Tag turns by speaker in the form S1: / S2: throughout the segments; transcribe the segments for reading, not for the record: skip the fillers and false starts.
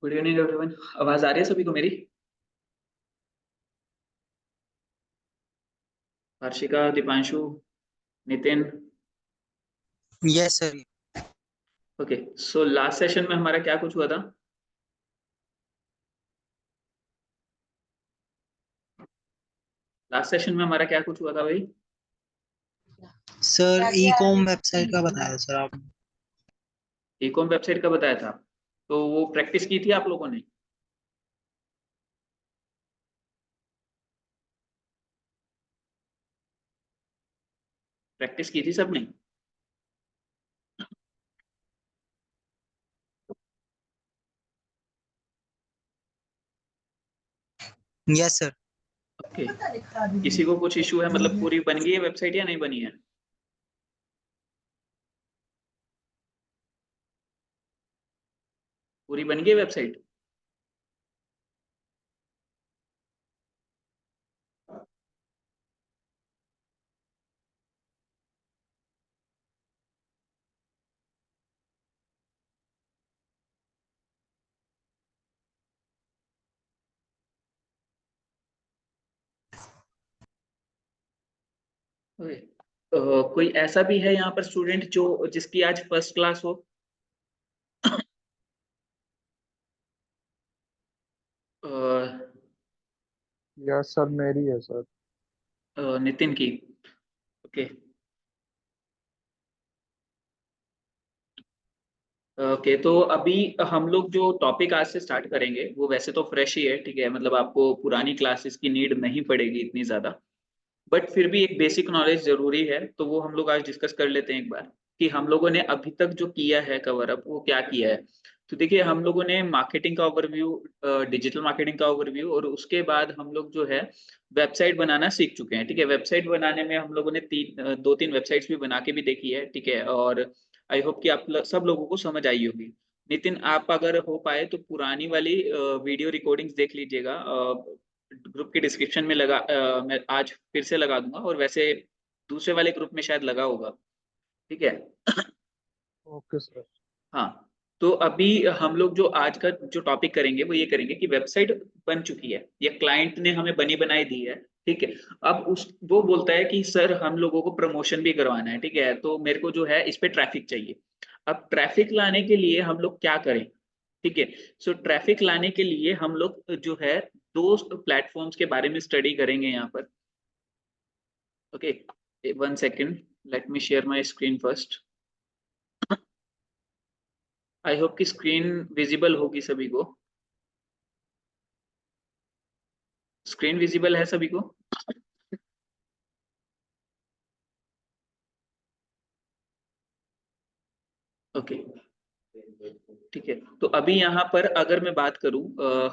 S1: Good evening everyone. आवाज आ रही है सभी को मेरी? Harshika, Deepanshu, Nitin.
S2: Yes sir.
S1: Okay, so last session में हमारा क्या कुछ हुआ था? लास्ट सेशन में हमारा क्या कुछ हुआ था भाई?
S2: सर ई कॉम वेबसाइट का बताया सर आपने।
S1: ई कॉम वेबसाइट का बताया था, तो वो प्रैक्टिस की थी आप लोगों ने? प्रैक्टिस की थी सबने?
S2: Yes sir.
S1: ओके, किसी को कुछ इशू है? मतलब पूरी बन गई है वेबसाइट या नहीं बनी है? पूरी बन गई है वेबसाइट? ओके, कोई ऐसा भी है यहाँ पर स्टूडेंट जो जिसकी आज फर्स्ट क्लास हो? अ,
S3: यस सर, मेरी है सर।
S1: नितिन की। ओके। ओके, तो अभी हम लोग जो टॉपिक आज से स्टार्ट करेंगे वो वैसे तो फ्रेश ही है, ठीक है, मतलब आपको पुरानी क्लासेस की नीड नहीं पड़ेगी इतनी ज्यादा। बट फिर भी एक बेसिक नॉलेज जरूरी है, तो वो हम लोग आज डिस्कस कर लेते हैं एक बार कि हम लोगों ने अभी तक जो किया है कवर अप वो क्या किया है। तो देखिए, हम लोगों ने मार्केटिंग का ओवरव्यू, डिजिटल मार्केटिंग का ओवरव्यू, और उसके बाद हम लोग जो है वेबसाइट बनाना सीख चुके हैं, ठीक है। वेबसाइट बनाने में हम लोगों ने दो तीन वेबसाइट्स भी बना के भी देखी है, ठीक है। और आई होप कि सब लोगों को समझ आई होगी। नितिन, आप अगर हो पाए तो पुरानी वाली वीडियो रिकॉर्डिंग्स देख लीजिएगा। ग्रुप के डिस्क्रिप्शन में मैं आज फिर से लगा दूंगा, और वैसे दूसरे वाले ग्रुप में शायद लगा होगा, ठीक है।
S3: Okay sir.
S1: हाँ, तो अभी हम लोग जो आज का जो टॉपिक करेंगे वो ये करेंगे कि वेबसाइट बन चुकी है या क्लाइंट ने हमें बनी बनाई दी है, ठीक है। अब उस वो बोलता है कि सर हम लोगों को प्रमोशन भी करवाना है, ठीक है, तो मेरे को जो है इस पे ट्रैफिक चाहिए। अब ट्रैफिक लाने के लिए हम लोग क्या करें? ठीक है। सो ट्रैफिक लाने के लिए हम लोग जो है दो प्लेटफॉर्म्स के बारे में स्टडी करेंगे यहाँ पर। Okay, 1 second, let me share my screen first. I hope कि स्क्रीन विजिबल होगी सभी को। स्क्रीन विजिबल है सभी को? ओके, ठीक है। तो अभी यहाँ पर अगर मैं बात करूँ,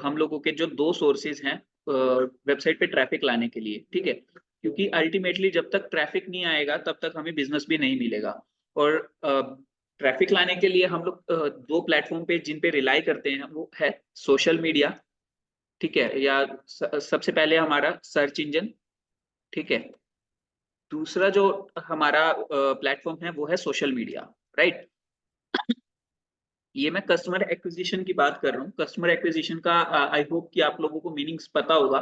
S1: हम लोगों के जो दो सोर्सेज हैं वेबसाइट पे ट्रैफिक लाने के लिए, ठीक है, क्योंकि अल्टीमेटली जब तक ट्रैफिक नहीं आएगा तब तक हमें बिजनेस भी नहीं मिलेगा। और ट्रैफिक लाने के लिए हम लोग दो प्लेटफॉर्म पे जिन पे रिलाई करते हैं वो है सोशल मीडिया, ठीक है, या सबसे पहले हमारा सर्च इंजन, ठीक है। दूसरा जो हमारा प्लेटफॉर्म है वो है सोशल मीडिया, राइट। ये मैं कस्टमर एक्विजिशन की बात कर रहा हूँ। कस्टमर एक्विजिशन का आई होप कि आप लोगों को मीनिंग्स पता होगा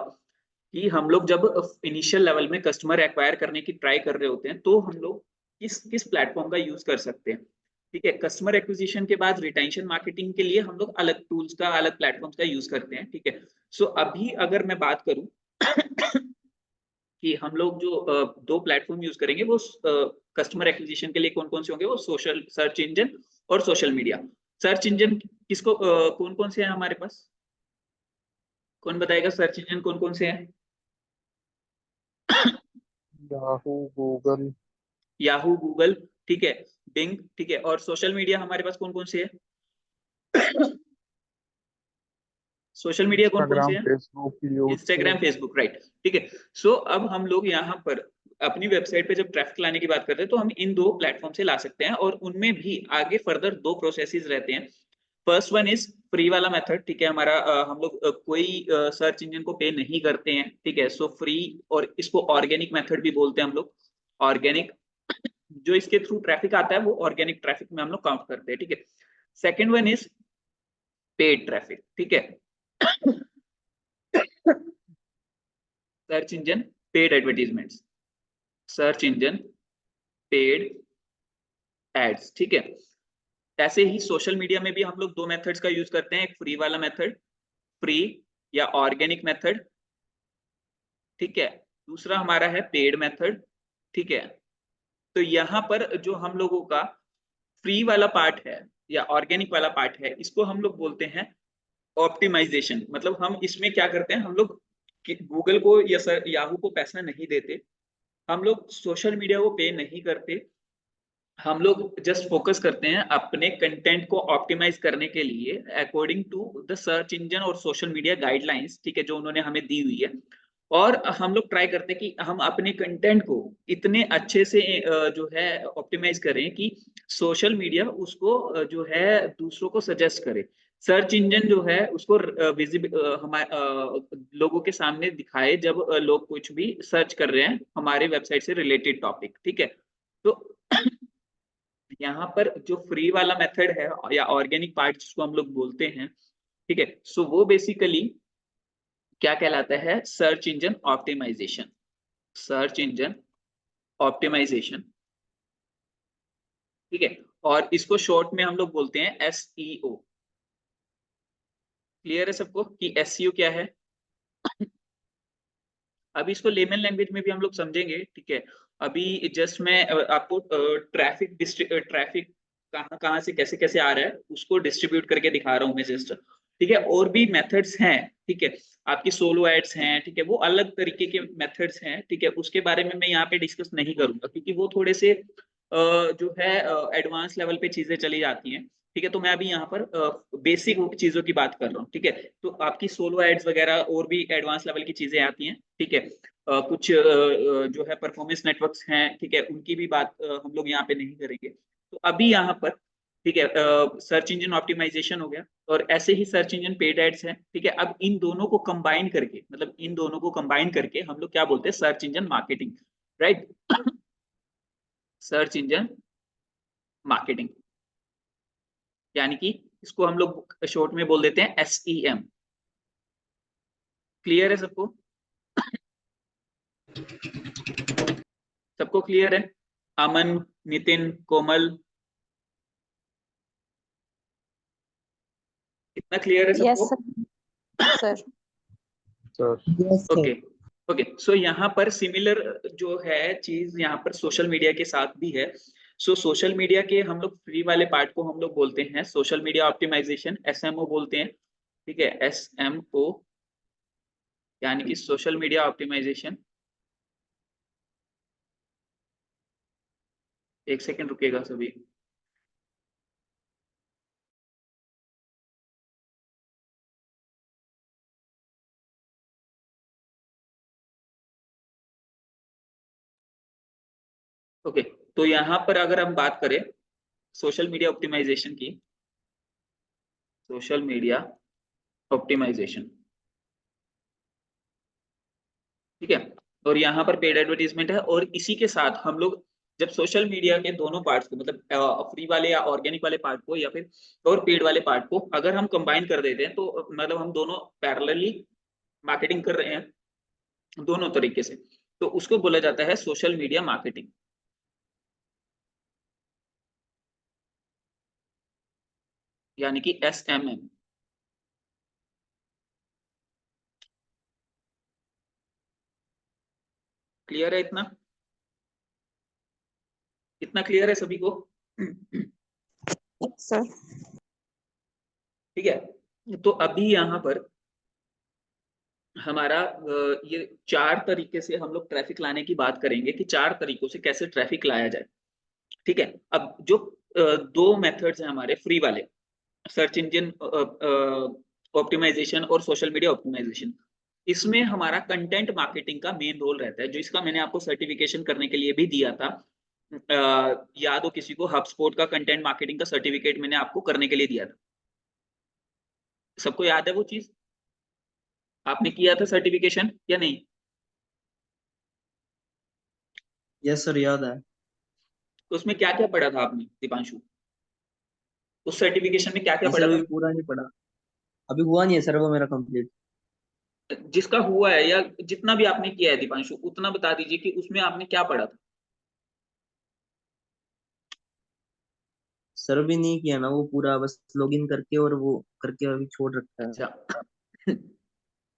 S1: कि हम लोग जब इनिशियल लेवल में कस्टमर एक्वायर करने की ट्राई कर रहे होते हैं तो हम लोग किस किस प्लेटफॉर्म का यूज कर सकते हैं, ठीक है। कस्टमर एक्विजिशन के बाद रिटेंशन मार्केटिंग के लिए हम लोग अलग टूल्स का, अलग प्लेटफॉर्म्स का यूज करते हैं, ठीक है। सो अभी अगर मैं बात करूं कि हम लोग जो दो प्लेटफॉर्म यूज करेंगे वो कस्टमर एक्विजिशन के लिए कौन कौन से होंगे, वो सोशल सर्च इंजन और सोशल मीडिया। सर्च इंजन किसको कौन कौन से हैं हमारे पास? कौन बताएगा सर्च इंजन कौन कौन से हैं?
S3: Yahoo, Google.
S1: याहू, गूगल, ठीक है, बिंग, ठीक है। और सोशल मीडिया हमारे पास कौन कौन से है? सोशल मीडिया कौन कौन से
S3: इंस्टाग्राम,
S1: है?
S3: Facebook,
S1: Instagram,
S3: YouTube.
S1: Facebook, right, ठीक है। सो अब हम लोग यहाँ पर अपनी वेबसाइट पे जब ट्रैफिक लाने की बात करते हैं तो हम इन दो प्लेटफॉर्म से ला सकते हैं, और उनमें भी आगे फर्दर दो प्रोसेसेस रहते हैं। फर्स्ट वन इज फ्री वाला मेथड, ठीक है, हमारा हम लोग कोई सर्च इंजन को पे नहीं करते हैं, ठीक है, सो फ्री। और इसको ऑर्गेनिक मेथड भी बोलते हैं हम लोग। ऑर्गेनिक, जो इसके थ्रू ट्रैफिक आता है वो ऑर्गेनिक ट्रैफिक में हम लोग काउंट करते हैं, ठीक है। Second one is paid traffic, ठीक है। Search engine paid advertisements, search engine paid ads, ठीक है। ऐसे ही सोशल मीडिया में भी हम लोग दो मेथड्स का यूज करते हैं, एक फ्री वाला मेथड, फ्री या ऑर्गेनिक मेथड, ठीक है। दूसरा हमारा है पेड मेथड, ठीक है। तो यहाँ पर जो हम लोगों का फ्री वाला पार्ट है या ऑर्गेनिक वाला पार्ट है, इसको हम लोग बोलते हैं ऑप्टिमाइजेशन। मतलब हम इसमें क्या करते हैं, हम लोग गूगल को या सर याहू को पैसा नहीं देते, हम लोग सोशल मीडिया को पे नहीं करते, हम लोग जस्ट फोकस करते हैं अपने कंटेंट को ऑप्टिमाइज करने के लिए according to the search engine और सोशल मीडिया गाइडलाइंस, ठीक है, जो उन्होंने हमें दी हुई है। और हम लोग ट्राई करते हैं कि हम अपने कंटेंट को इतने अच्छे से जो है ऑप्टिमाइज करें कि सोशल मीडिया उसको जो है दूसरों को सजेस्ट करे, सर्च इंजन जो है उसको विजिबल हमारे लोगों के सामने दिखाए जब लोग कुछ भी सर्च कर रहे हैं हमारे वेबसाइट से रिलेटेड टॉपिक, ठीक है। तो यहाँ पर जो फ्री वाला मेथड है या ऑर्गेनिक पार्ट जिसको हम लोग बोलते हैं, ठीक है, सो वो बेसिकली क्या कहलाता है, search engine optimisation, search engine optimisation, ठीक है। और इसको शॉर्ट में हम लोग बोलते हैं SEO। क्लियर है सबको कि SEO क्या है? अभी इसको लेमन लैंग्वेज में भी हम लोग समझेंगे, ठीक है। अभी जस्ट मैं आपको ट्रैफिक कहाँ कहाँ से कैसे कैसे आ रहा है उसको डिस्ट्रीब्यूट करके दिखा रहा हूँ मैं जस्ट, ठीक है। और भी मेथड्स हैं, ठीक है, आपकी सोलो एड्स हैं, ठीक है, वो अलग तरीके के मेथड्स हैं, ठीक है। उसके बारे में मैं यहाँ पे डिस्कस नहीं करूंगा क्योंकि वो थोड़े से जो है एडवांस लेवल पे चीजें चली जाती हैं, ठीक है। तो मैं अभी यहाँ पर बेसिक चीजों की बात कर रहा हूँ, ठीक है। तो आपकी सोलो एड्स वगैरह और भी एडवांस लेवल की चीजें आती हैं, ठीक है। कुछ जो है परफॉर्मेंस नेटवर्क्स हैं, ठीक है, उनकी भी बात हम लोग यहाँ पे नहीं करेंगे। तो अभी यहाँ पर, ठीक है, सर्च इंजन ऑप्टिमाइजेशन हो गया और ऐसे ही सर्च इंजन पेड एड्स हैं, ठीक है। अब इन दोनों को कंबाइन करके, मतलब इन दोनों को कंबाइन करके हम लोग क्या बोलते हैं, search engine marketing, right. Search engine marketing, यानी कि इसको हम लोग शॉर्ट में बोल देते हैं SEM। क्लियर है सबको? सबको क्लियर है? अमन, नितिन, कोमल, इतना क्लियर है
S4: यस
S1: सबको?
S4: Sir.
S3: Sir
S2: yes sir.
S1: Okay okay, so यहाँ पर सिमिलर जो है चीज यहाँ पर सोशल मीडिया के साथ भी है। सो सोशल मीडिया के हम लोग फ्री वाले पार्ट को हम लोग बोलते हैं सोशल मीडिया ऑप्टिमाइजेशन, SMO बोलते हैं, ठीक है, SMO, यानी कि सोशल मीडिया ऑप्टिमाइजेशन। एक सेकंड रुकिएगा सभी। ओके, तो यहाँ पर अगर हम बात करें सोशल मीडिया ऑप्टिमाइजेशन की, सोशल मीडिया ऑप्टिमाइजेशन, ठीक है, और यहाँ पर पेड एडवर्टीजमेंट है। और इसी के साथ हम लोग जब सोशल मीडिया के दोनों पार्ट्स को, मतलब फ्री वाले या ऑर्गेनिक वाले पार्ट को या फिर और पेड वाले पार्ट को अगर हम कंबाइन कर देते हैं तो मतलब हम दोनों पैरेलली मार्केटिंग कर रहे हैं दोनों तरीके से, तो उसको बोला जाता है सोशल मीडिया मार्केटिंग, यानी कि SMM। क्लियर है इतना? इतना क्लियर है सभी को?
S4: सर
S1: ठीक है, तो अभी यहाँ पर हमारा ये चार तरीके से हम लोग ट्रैफिक लाने की बात करेंगे कि चार तरीकों से कैसे ट्रैफिक लाया जाए, ठीक है। अब जो दो मेथड्स हैं हमारे फ्री वाले, सर्च इंजन ऑप्टिमाइजेशन और सोशल मीडिया ऑप्टिमाइजेशन, इसमें हमारा कंटेंट मार्केटिंग का मेन रोल रहता है, जो इसका मैंने आपको सर्टिफिकेशन करने के लिए भी दिया था। याद हो किसी को, हबस्पॉट का कंटेंट मार्केटिंग का सर्टिफिकेट मैंने आपको करने के लिए दिया था, सबको याद है वो चीज? आपने किया था सर्टिफिकेशन या नहीं?
S2: यस सर, याद है।
S1: तो उसमें क्या क्या पढ़ा था आपने दीपांशु? उस सर्टिफिकेशन में क्या क्या
S2: नहीं
S1: पढ़ा
S2: सर,
S1: था?
S2: अभी पूरा नहीं पढ़ा। अभी हुआ नहीं है सर वो मेरा कंप्लीट।
S1: जिसका हुआ है या जितना भी आपने किया है दीपांशु, उतना बता दीजिए कि उसमें आपने क्या पढ़ा था।
S2: सर भी नहीं किया ना वो पूरा, बस लॉगिन करके और वो करके अभी छोड़ रखा है।
S1: अच्छा।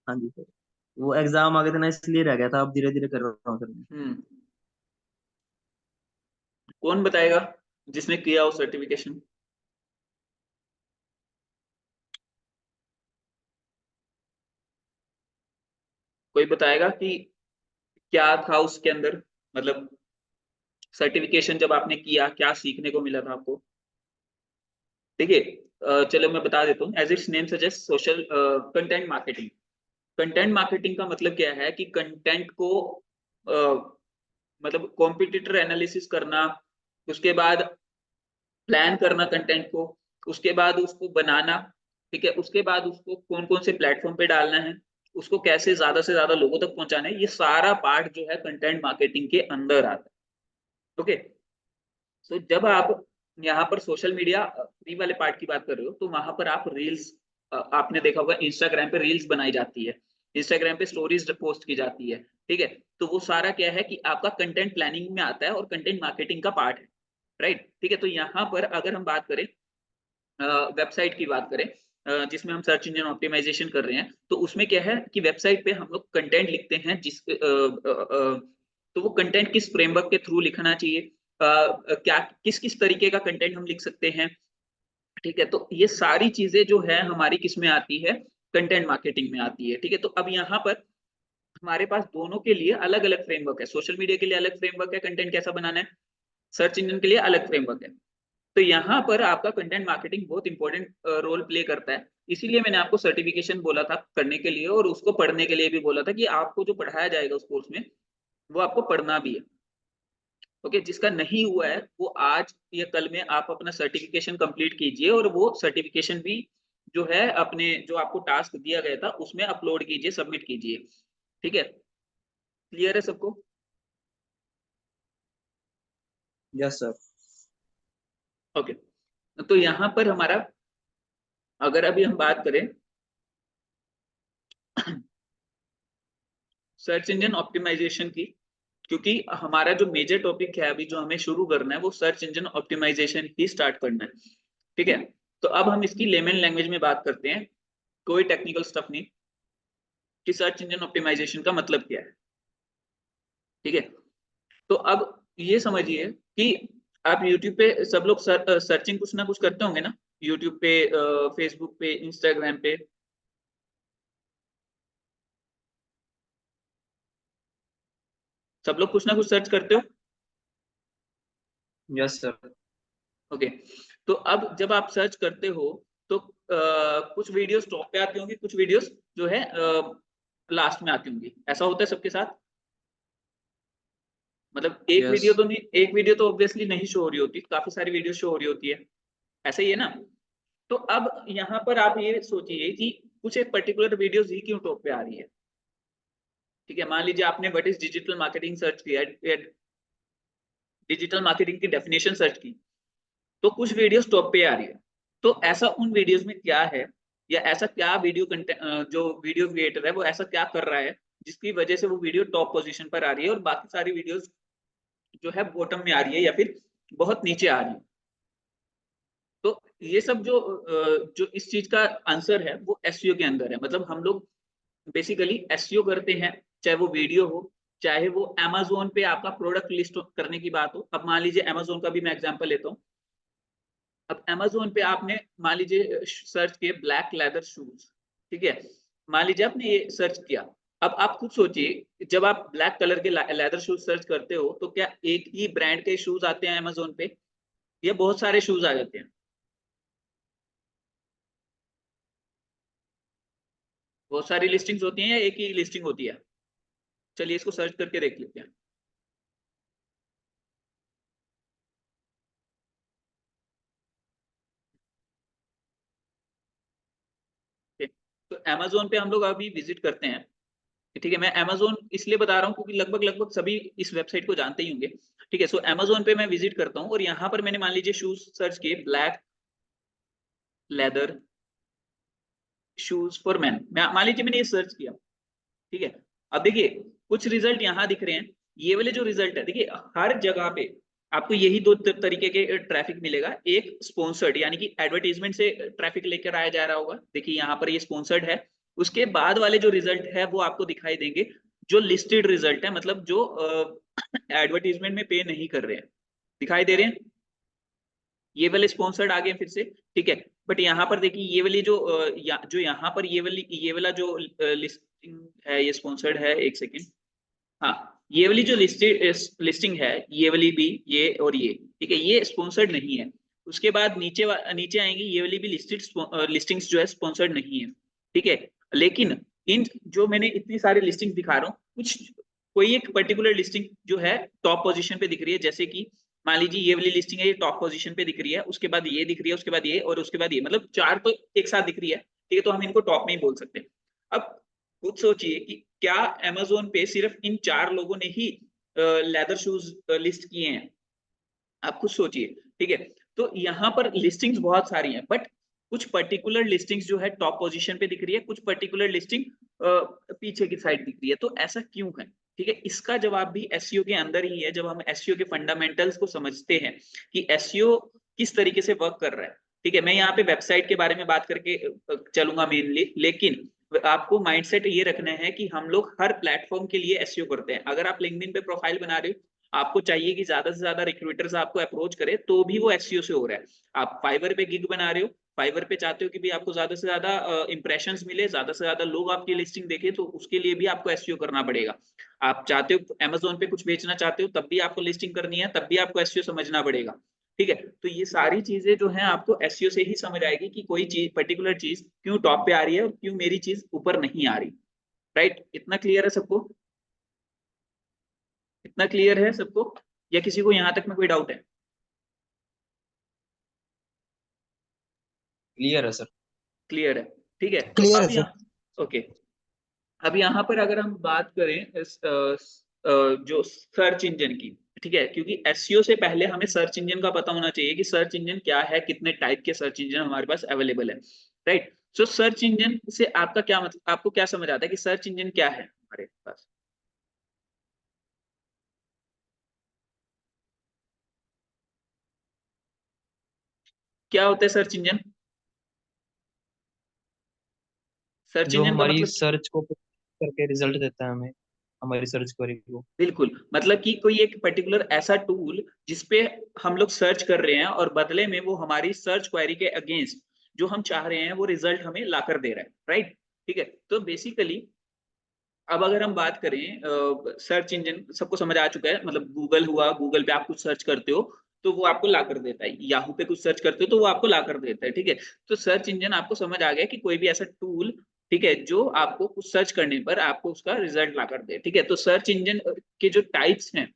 S2: हाँ जी सर, वो एग्जाम आ गए थे ना इसलिए रह गया था, अब धीरे धीरे कर रहा हूँ सर।
S1: हम्म। कौन बताएगा जिसने किया हो सर्टिफिकेशन? कोई बताएगा कि क्या था उसके अंदर, मतलब सर्टिफिकेशन जब आपने किया क्या सीखने को मिला था आपको? ठीक है, चलो मैं बता देता हूँ। As it's name suggest, social content marketing. Content marketing का मतलब क्या है कि कंटेंट को मतलब कॉम्पिटिटर एनालिसिस करना, उसके बाद प्लान करना कंटेंट को, उसके बाद उसको बनाना, ठीक है, उसके बाद उसको कौन कौन से प्लेटफॉर्म पे डालना है, उसको कैसे ज्यादा से ज्यादा लोगों तक पहुंचाना है, ये सारा पार्ट जो है कंटेंट मार्केटिंग के अंदर आता है। ओके, तो जब आप यहाँ पर सोशल मीडिया फ्री वाले पार्ट की बात कर रहे हो, तो वहां पर आप रील्स, आपने देखा होगा इंस्टाग्राम पे रील्स बनाई जाती है, इंस्टाग्राम पे स्टोरीज पोस्ट की जाती है, ठीक है। तो वो सारा क्या है कि आपका कंटेंट प्लानिंग में आता है और कंटेंट मार्केटिंग का पार्ट है, राइट। ठीक है, तो यहाँ पर अगर हम बात करें, वेबसाइट की बात करें, जिसमें हम सर्च इंजन ऑप्टिमाइजेशन कर रहे हैं, तो उसमें क्या है कि वेबसाइट पे हम लोग कंटेंट लिखते हैं, तो वो कंटेंट किस फ्रेमवर्क के थ्रू लिखना चाहिए, क्या किस किस तरीके का कंटेंट हम लिख सकते हैं, ठीक है। तो ये सारी चीजें जो है हमारी किस में आती है, कंटेंट मार्केटिंग में आती है, ठीक है। तो अब यहाँ पर हमारे पास दोनों के लिए अलग अलग फ्रेमवर्क है, सोशल मीडिया के लिए अलग फ्रेमवर्क है कंटेंट कैसा बनाना है, सर्च इंजन के लिए अलग फ्रेमवर्क है। तो यहाँ पर आपका कंटेंट मार्केटिंग बहुत इंपॉर्टेंट रोल प्ले करता है, इसीलिए मैंने आपको सर्टिफिकेशन बोला था करने के लिए, और उसको पढ़ने के लिए भी बोला था कि आपको जो पढ़ाया जाएगा उस कोर्स में वो आपको पढ़ना भी है। ओके, जिसका नहीं हुआ है वो आज या कल में आप अपना सर्टिफिकेशन कंप्लीट कीजिए, और वो सर्टिफिकेशन भी जो है अपने जो आपको टास्क दिया गया था उसमें अपलोड कीजिए, सबमिट कीजिए, ठीक है। क्लियर है सबको?
S2: Yes sir.
S1: ओके, तो यहाँ पर हमारा, अगर अभी हम बात करें सर्च इंजन ऑप्टिमाइजेशन की, क्योंकि हमारा जो मेजर टॉपिक है अभी जो हमें शुरू करना है वो सर्च इंजन ऑप्टिमाइजेशन ही स्टार्ट करना है, ठीक है। तो अब हम इसकी लेमन लैंग्वेज में बात करते हैं, कोई टेक्निकल स्टफ नहीं, कि सर्च इंजन ऑप्टिमाइजेशन का मतलब क्या है, ठीक है। तो अब ये समझिए कि आप YouTube पे सब लोग सर्चिंग कुछ ना कुछ करते होंगे ना, YouTube पे, फेसबुक पे, इंस्टाग्राम पे, सब लोग कुछ ना कुछ सर्च करते हो।
S2: Yes sir.
S1: ओके, तो अब जब आप सर्च करते हो तो कुछ वीडियोस टॉप पे आती होंगी, कुछ वीडियोस जो है लास्ट में आती होंगी, ऐसा होता है सबके साथ। मतलब एक
S2: यस।
S1: वीडियो तो नहीं, एक वीडियो तो ऑब्वियसली नहीं शो हो रही होती, काफी सारी वीडियो शो हो रही होती है, ऐसा ही है ना। तो अब यहाँ पर आप ये सोचिए कि कुछ एक पर्टिकुलर वीडियोस ही क्यों टॉप पे आ रही है, ठीक है। मान लीजिए आपने what is digital marketing search किया, डिजिटल मार्केटिंग की डेफिनेशन सर्च की, तो कुछ वीडियोस टॉप पे आ रही है। तो ऐसा उन वीडियोस में क्या है, या ऐसा क्या वीडियो कंटेंट जो वीडियो क्रिएटर है वो ऐसा क्या कर रहा है जिसकी वजह से वो वीडियो टॉप पोजीशन पर आ रही है और बाकी सारी वीडियोस जो है बॉटम में आ रही है या फिर बहुत नीचे आ रही है। तो ये सब जो इस चीज का आंसर है वो एसईओ के अंदर है। मतलब हम लोग बेसिकली एसईओ करते हैं, चाहे वो वीडियो हो, चाहे वो अमेजोन पे आपका प्रोडक्ट लिस्ट करने की बात हो। अब मान लीजिए अमेजोन का भी मैं एग्जांपल लेता हूँ। अब अमेजोन पे आपने मान लीजिए सर्च किए ब्लैक लेदर शूज, ठीक है। मान लीजिए आपने ये सर्च किया, अब आप खुद सोचिए जब आप ब्लैक कलर के लेदर शूज सर्च करते हो तो क्या एक ही ब्रांड के शूज आते हैं अमेजोन पे, या बहुत सारे शूज आ जाते हैं? बहुत सारी लिस्टिंग्स होती हैं या एक ही लिस्टिंग होती है? चलिए इसको सर्च करके देख लेते हैं। ठीक है? तो अमेजोन पे हम लोग अभी विजिट करते हैं, ठीक है। मैं अमेजोन इसलिए बता रहा हूँ क्योंकि लगभग लगभग सभी इस वेबसाइट को जानते ही होंगे, ठीक है। सो अमेजोन पे मैं विजिट करता हूँ और यहाँ पर मैंने मान लीजिए शूज सर्च किए, black leather shoes for man, मान लीजिए मैंने ये सर्च किया, ठीक है। अब देखिए कुछ रिजल्ट यहाँ दिख रहे हैं, ये वाले जो रिजल्ट है, देखिए हर जगह पे आपको यही दो तरीके के ट्रैफिक मिलेगा। एक स्पॉन्सर्ड यानी कि एडवर्टीजमेंट से ट्रैफिक लेकर आया जा रहा होगा, देखिए यहाँ पर ये स्पॉन्सर्ड है। उसके बाद वाले जो रिजल्ट है वो आपको दिखाई देंगे जो लिस्टेड रिजल्ट है, मतलब जो एडवर्टीजमेंट में पे नहीं कर रहे हैं, दिखाई दे रहे हैं, ये वाले स्पॉन्सर्ड आ गए फिर से, ठीक है। बट यहाँ पर देखिए ये वाली जो यहाँ पर ये वाला जो लिस्टिंग है ये स्पॉन्सर्ड है, एक सेकेंड, हाँ ये वाली जो लिस्टिंग है ये वाली भी, ये और ये, ठीक है, ये स्पॉन्सर्ड नहीं है। उसके बाद नीचे आएंगी ये वाली भी लिस्टिंग्स जो है स्पॉन्सर्ड नहीं है, ठीक है। लेकिन इन जो मैंने इतनी सारी लिस्टिंग दिखा रहा हूँ, कुछ कोई एक पर्टिकुलर लिस्टिंग जो है टॉप पोजीशन पे दिख रही है, जैसे कि मान लीजिए ये वाली लिस्टिंग है, ये टॉप पोजीशन पे दिख रही है, उसके बाद ये दिख रही है, उसके बाद ये और उसके बाद ये, मतलब चार तो एक साथ दिख रही है, ठीक है, तो हम इनको टॉप में ही बोल सकते हैं। अब खुद सोचिए कि क्या अमेजोन पे सिर्फ इन 4 लोगों ने ही लेदर शूज लिस्ट किए हैं, आप खुद सोचिए, ठीक है। तो यहाँ पर लिस्टिंग्स बहुत सारी हैं, बट कुछ पर्टिकुलर लिस्टिंग्स जो है टॉप पोजीशन पे दिख रही है, कुछ पर्टिकुलर लिस्टिंग पीछे की साइड दिख रही है, तो ऐसा क्यों है, ठीक है। इसका जवाब भी एसईओ के अंदर ही है, जब हम एसईओ के फंडामेंटल्स को समझते हैं कि एसईओ किस तरीके से वर्क कर रहा है, ठीक है। मैं यहाँ पे वेबसाइट के बारे में बात करके चलूंगा मेनली, लेकिन आपको माइंडसेट ये रखना है कि हम लोग हर प्लेटफॉर्म के लिए एसईओ करते हैं। अगर आप लिंक्डइन पे प्रोफाइल बना रहे हो, आपको चाहिए कि ज्यादा से ज्यादा रिक्रूटर्स आपको अप्रोच करे, तो भी वो एसईओ से हो रहा है। आप फाइवर पे गिग बना रहे हो, फाइवर पे चाहते हो कि भी आपको ज्यादा से ज्यादा इंप्रेशंस मिले, ज्यादा से ज्यादा लोग आपकी लिस्टिंग देखे, तो उसके लिए भी आपको एसईओ करना पड़ेगा। आप चाहते हो अमेजोन पे कुछ बेचना चाहते हो, तब भी आपको लिस्टिंग करनी है, तब भी आपको एसईओ समझना पड़ेगा, ठीक है। तो ये सारी चीजें जो है आपको एसईओ से ही समझ आएगी कि कोई चीज पर्टिकुलर चीज क्यों टॉप पे आ रही है और क्यों मेरी चीज ऊपर नहीं आ रही, राइट। इतना क्लियर है सबको, इतना क्लियर है सबको, या किसी को यहाँ तक में कोई डाउट है?
S2: क्लियर है सर।
S1: क्लियर है, ठीक है। तो
S3: क्लियर है
S1: अब
S3: सर।
S1: यहाँ ओके, अब यहाँ पर अगर हम बात करें जो सर्च इंजन की, ठीक है, क्योंकि एसईओ से पहले हमें सर्च इंजन का पता होना चाहिए कि सर्च इंजन क्या है, कितने टाइप के सर्च इंजन हमारे पास अवेलेबल है, राइट। सो सर्च इंजन से आपका क्या मतलब, आपको क्या समझ आता है कि सर्च इंजन क्या है हमारे पास? क्या होता है सर्च इंजन? सर्च
S2: जो
S1: इंजन का
S2: हमारी
S1: मतलब,
S2: सर्च को करके रिजल्ट देता है हमें, हमारी सर्च क्वेरी को।
S1: बिल्कुल, मतलब कि कोई एक पर्टिकुलर ऐसा टूल जिसपे हम लोग सर्च कर रहे हैं और बदले में वो हमारी सर्च क्वेरी के अगेंस्ट जो हम चाह रहे हैं वो रिजल्ट हमें लाकर दे रहा है, राइट, ठीक है। तो बेसिकली अब अगर हम बात करें सर्च इंजन, सबको समझ आ चुका है, मतलब गूगल हुआ, गूगल पे आप कुछ सर्च करते हो तो वो आपको ला कर देता है, याहू पे कुछ सर्च करते हो तो वो आपको ला कर देता है, ठीक है। तो सर्च इंजन आपको समझ आ गया कि कोई भी ऐसा टूल, ठीक है, जो आपको कुछ सर्च करने पर आपको उसका रिजल्ट ला कर दे, ठीक है। तो सर्च इंजन के जो टाइप्स हैं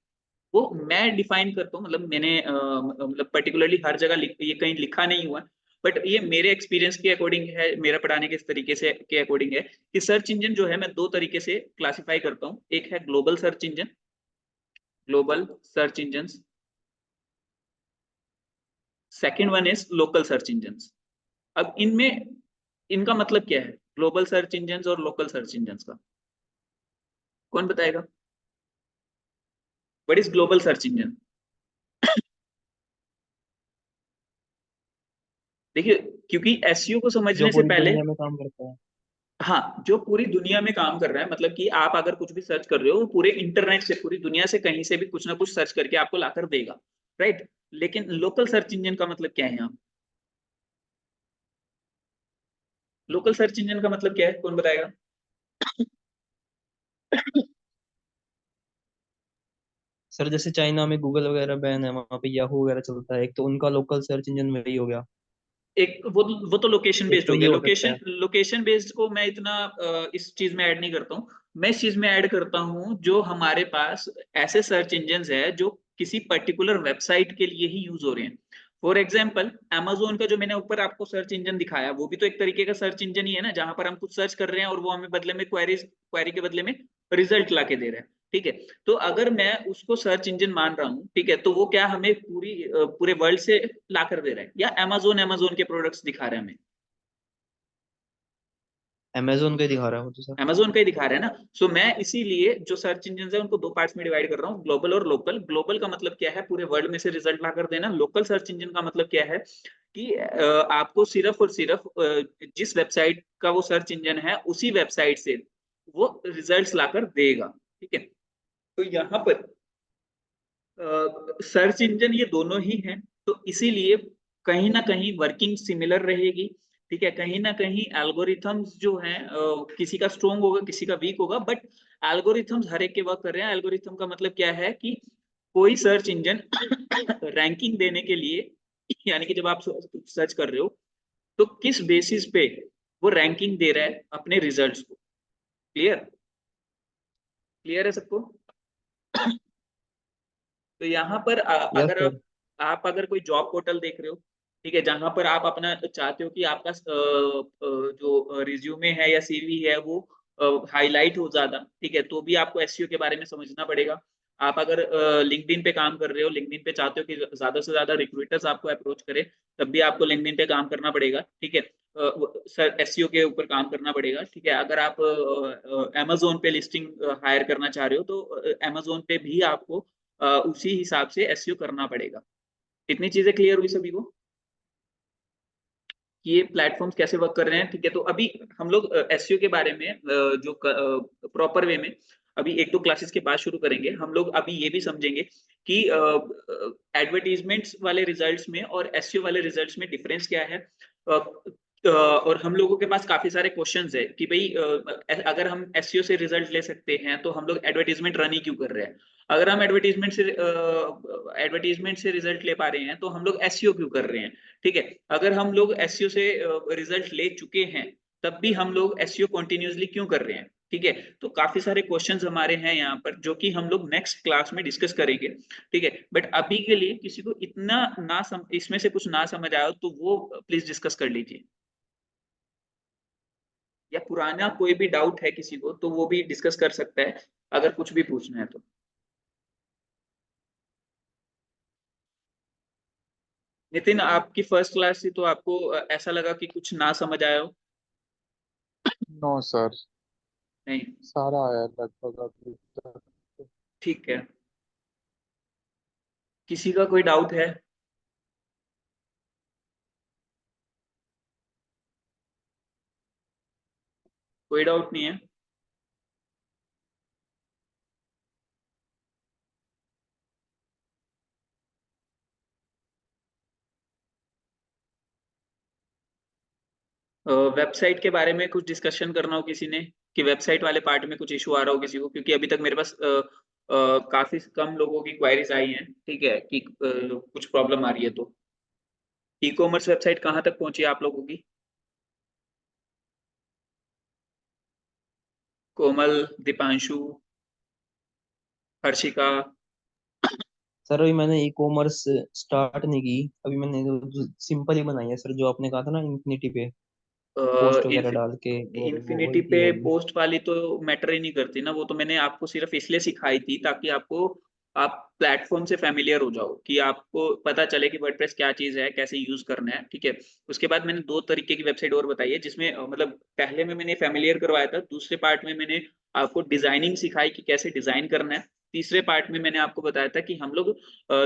S1: वो मैं डिफाइन करता हूँ, मतलब मैंने मतलब पर्टिकुलरली हर जगह ये कहीं लिखा नहीं हुआ, बट ये मेरे एक्सपीरियंस के अकॉर्डिंग है, मेरा पढ़ाने के तरीके से के अकॉर्डिंग है कि सर्च इंजन जो है मैं 2 तरीके से क्लासिफाई करता हूँ। एक है global search engine, global search engine, second one is local search engine. अब इनमें इनका मतलब क्या है, ग्लोबल सर्च इंजन और लोकल सर्च इंजन का, कौन बताएगा? What is global search engine? देखिए, क्योंकि एसईओ को
S2: जो
S1: समझने से
S2: पूरी
S1: पहले,
S2: दुनिया में काम करता है।
S1: हाँ, जो पूरी दुनिया में काम कर रहा है, मतलब कि आप अगर कुछ भी सर्च कर रहे हो वो पूरे इंटरनेट से, पूरी दुनिया से कहीं से भी कुछ ना कुछ सर्च करके आपको लाकर देगा, राइट। लेकिन लोकल सर्च इंजन का मतलब क्या है यहाँ? लोकल सर्च इंजन का मतलब क्या है, कौन बताएगा?
S2: सर जैसे चाइना में गूगल वगैरह बैन है, वहाँ पे याहू वगैरह चलता है, एक तो उनका लोकल सर्च इंजन वही हो गया।
S1: एक वो तो लोकेशन
S2: एक
S1: बेस्ड
S2: तो
S1: हो
S2: ये
S1: गया,
S2: हो सकता है।
S1: लोकेशन बेस्ड को मैं इतना इस चीज में ऐड नहीं करता हूँ। मैं इस चीज में ऐड करता हूँ जो हमारे पास ऐसे सर्च इंजन है जो किसी पर्टिकुलर वेबसाइट के लिए ही यूज हो रहे हैं। फॉर एग्जाम्पल Amazon का जो मैंने ऊपर आपको सर्च इंजन दिखाया, वो भी तो एक तरीके का सर्च इंजन ही है ना, जहां पर हम कुछ सर्च कर रहे हैं और वो हमें बदले में क्वेरी के बदले में रिजल्ट ला के दे रहा है, ठीक है। तो अगर मैं उसको सर्च इंजन मान रहा हूँ, ठीक है, तो वो क्या हमें पूरे वर्ल्ड से ला कर दे रहा है, या अमेजोन के प्रोडक्ट्स दिखा रहे हैं हमें?
S2: अमेजोन का ही दिखा रहा है वो तो सर।
S1: अमेजोन का ही दिखा रहा है ना। सो मैं इसीलिए जो सर्च इंजन है उनको दो पार्ट्स में डिवाइड कर रहा हूँ, ग्लोबल और लोकल। ग्लोबल का मतलब क्या है, पूरे वर्ल्ड में से रिजल्ट ला कर देना। लोकल सर्च इंजन का मतलब क्या है कि आपको सिर्फ और सिर्फ जिस वेबसाइट का वो सर्च इंजन है उसी वेबसाइट से वो रिजल्ट्स लाकर देगा। ठीक है, तो यहाँ पर सर्च इंजन ये दोनों ही हैं, तो इसीलिए कहीं ना कहीं वर्किंग सिमिलर रहेगी। ठीक है, कहीं ना कहीं एल्गोरिथम्स जो हैं किसी का स्ट्रोंग होगा किसी का वीक होगा, बट एल्गोरिथम्स हर एक के वर्क कर रहे हैं। एल्गोरिथम का मतलब क्या है कि कोई सर्च इंजन रैंकिंग देने के लिए, यानी कि जब आप सर्च कर रहे हो तो किस बेसिस पे वो रैंकिंग दे रहा है अपने रिजल्ट्स को। क्लियर, क्लियर है सबको? तो यहाँ पर
S2: यस
S1: अगर
S2: सर।
S1: आप अगर कोई जॉब पोर्टल देख रहे हो, ठीक है, जहां पर आप अपना चाहते हो कि आपका जो रिज्यूमे है या सीवी है वो हाईलाइट हो ज्यादा, ठीक है, तो भी आपको एसईओ के बारे में समझना पड़ेगा। आप अगर लिंक्डइन पे काम कर रहे हो, लिंक्डइन पे चाहते हो कि ज्यादा से ज्यादा रिक्रूटर्स आपको अप्रोच करे, तब भी आपको लिंक्डइन पे काम करना पड़ेगा। ठीक है, सर एसईओ के ऊपर काम करना पड़ेगा। ठीक है, अगर आप अमेजोन पे लिस्टिंग हायर करना चाह रहे हो तो अमेजोन पे भी आपको उसी हिसाब से एसईओ करना पड़ेगा। इतनी चीजें क्लियर हुई सभी को कि ये प्लेटफॉर्म्स कैसे वर्क कर रहे हैं। ठीक है, तो अभी हम लोग एसईओ के बारे में जो प्रॉपर वे में अभी एक दो क्लासेस के बाद शुरू करेंगे। हम लोग अभी ये भी समझेंगे कि एडवर्टीजमेंट्स वाले रिजल्ट्स में और एसईओ वाले रिजल्ट्स में डिफरेंस क्या है। और हम लोगों के पास काफी सारे क्वेश्चंस है कि भाई अगर हम एसईओ से रिजल्ट ले सकते हैं तो हम लोग एडवर्टीजमेंट रन ही क्यों कर रहे हैं। अगर हम एडवर्टीजमेंट से रिजल्ट ले पा रहे हैं तो हम लोग एसईओ क्यों कर रहे हैं। ठीक है, अगर हम लोग एसईओ से रिजल्ट ले चुके हैं तब भी हम लोग एसईओ कंटिन्यूअसली क्यों कर रहे हैं। ठीक है, तो काफी सारे क्वेश्चंस हमारे हैं यहाँ पर जो कि हम लोग नेक्स्ट क्लास में डिस्कस करेंगे। ठीक है, बट अभी के लिए किसी को इतना इसमें से कुछ ना समझ आया तो वो प्लीज डिस्कस कर लीजिए, या पुराना कोई भी डाउट है किसी को तो वो भी डिस्कस कर सकता है अगर कुछ भी पूछना है तो। नितिन, आपकी फर्स्ट क्लास थी तो आपको ऐसा लगा कि कुछ ना समझ आया हो?
S3: नो सर,
S1: नहीं,
S3: सारा आया लगभग अभी तक।
S1: ठीक है। किसी का कोई डाउट है? कोई डाउट नहीं है? वेबसाइट के बारे में कुछ डिस्कशन करना हो किसी ने, कि वेबसाइट वाले पार्ट में कुछ इशू आ रहा हो किसी को, क्योंकि अभी तक मेरे पास काफी कम लोगों की क्वायरीज आई हैं। ठीक है, कि कुछ प्रॉब्लम आ रही है तो। ई कॉमर्स वेबसाइट कहाँ तक पहुंची है आप लोगों की? कोमल, दीपांशु, हर्षिका?
S2: सर अभी मैंने ई कॉमर्स स्टार्ट नहीं की। अभी मैंने सिंपल ही बनाई है सर, जो आपने कहा था ना इन्फिनिटी पे पोस्ट वगैरह डाल के, वो
S1: इन्फिनिटी
S2: वही
S1: पे
S2: की है अभी।
S1: पोस्ट वाली तो मैटर ही नहीं करती ना, वो तो मैंने आपको सिर्फ इसलिए सिखाई थी ताकि आपको आप प्लेटफॉर्म से फेमिलियर हो जाओ, कि आपको पता चले कि वर्डप्रेस क्या चीज है, कैसे यूज करना है। ठीक है, उसके बाद मैंने दो तरीके की वेबसाइट और बताई है जिसमें मतलब पहले में मैंने फेमिलियर करवाया था, दूसरे पार्ट में मैंने आपको डिजाइनिंग सिखाई कि कैसे डिजाइन करना है, तीसरे पार्ट में मैंने आपको बताया था कि हम लोग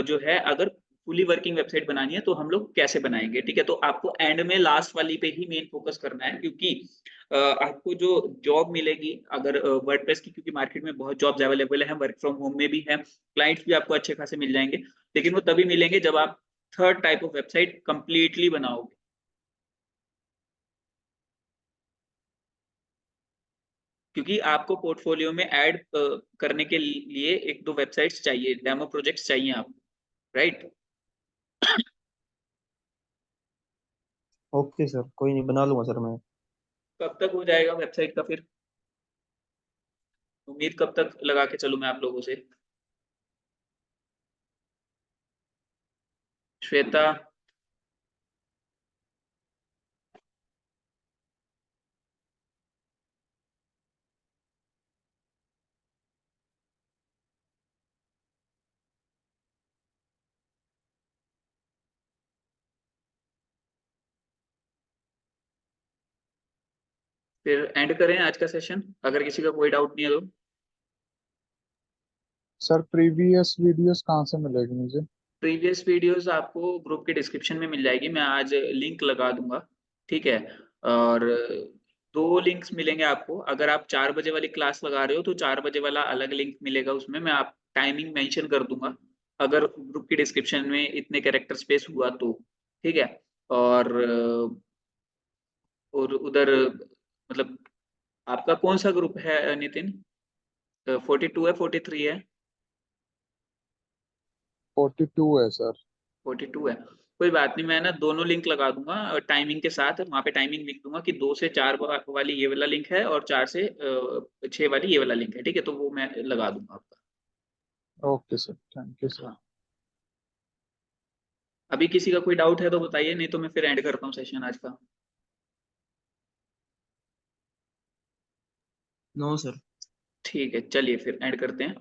S1: जो है अगर फुली वर्किंग वेबसाइट बनानी है तो हम लोग कैसे बनाएंगे। ठीक है, तो आपको एंड में लास्ट वाली पे ही मेन फोकस करना है, क्योंकि आपको जो जॉब मिलेगी अगर वर्डप्रेस की, क्योंकि मार्केट में बहुत जॉब्स अवेलेबल है, वर्क फ्रॉम होम में भी है, क्लाइंट्स भी आपको अच्छे खासे मिल जाएंगे, लेकिन वो तभी मिलेंगे जब आप third type of website completely बनाओगे। क्योंकि आपको पोर्टफोलियो में ऐड करने के लिए एक दो वेबसाइट्स चाहिए, डेमो प्रोजेक्ट्स चाहिए आपको, राइट?
S2: ओके सर, कोई नहीं, बना लूंगा सर मैं।
S1: कब तक हो जाएगा वेबसाइट का फिर? उम्मीद कब तक लगा के चलूं मैं आप लोगों से? श्वेता? फिर एंड करें आज का सेशन, अगर किसी का कोई डाउट नहीं है तो।
S3: सर प्रीवियस वीडियोस कहाँ से मिलेगी मुझे?
S1: प्रीवियस वीडियोस आपको ग्रुप के डिस्क्रिप्शन में मिल जाएगी, मैं आज लिंक लगा दूंगा, ठीक है। और दो लिंक्स मिलेंगे आपको, अगर आप 4 बजे वाली क्लास लगा रहे हो तो 4 बजे वाला अलग लिंक मिलेगा, उसमें मैं आप टाइमिंग मेंशन कर दूंगा अगर ग्रुप के डिस्क्रिप्शन में इतने कैरेक्टर स्पेस हुआ तो, ठीक है। और उधर मतलब आपका कौन सा ग्रुप है नितिन? 42 है, 43 है?
S3: 42 है सर।
S1: 42 है, कोई बात नहीं, मैं ना दोनों लिंक लगा दूंगा टाइमिंग के साथ, वहाँ पे टाइमिंग लिख दूंगा कि 2 से 4 वाली ये वाला लिंक है और 4 से 6 वाली ये वाला लिंक है, ठीक है, तो वो मैं लगा दूंगा आपका।
S3: Okay sir, thank you sir.
S1: हाँ, अभी किसी का कोई डाउट है तो बताइए, नहीं तो मैं फिर एंड करता हूँ सेशन आज का।
S2: No sir.
S1: ठीक है, चलिए फिर एंड करते हैं।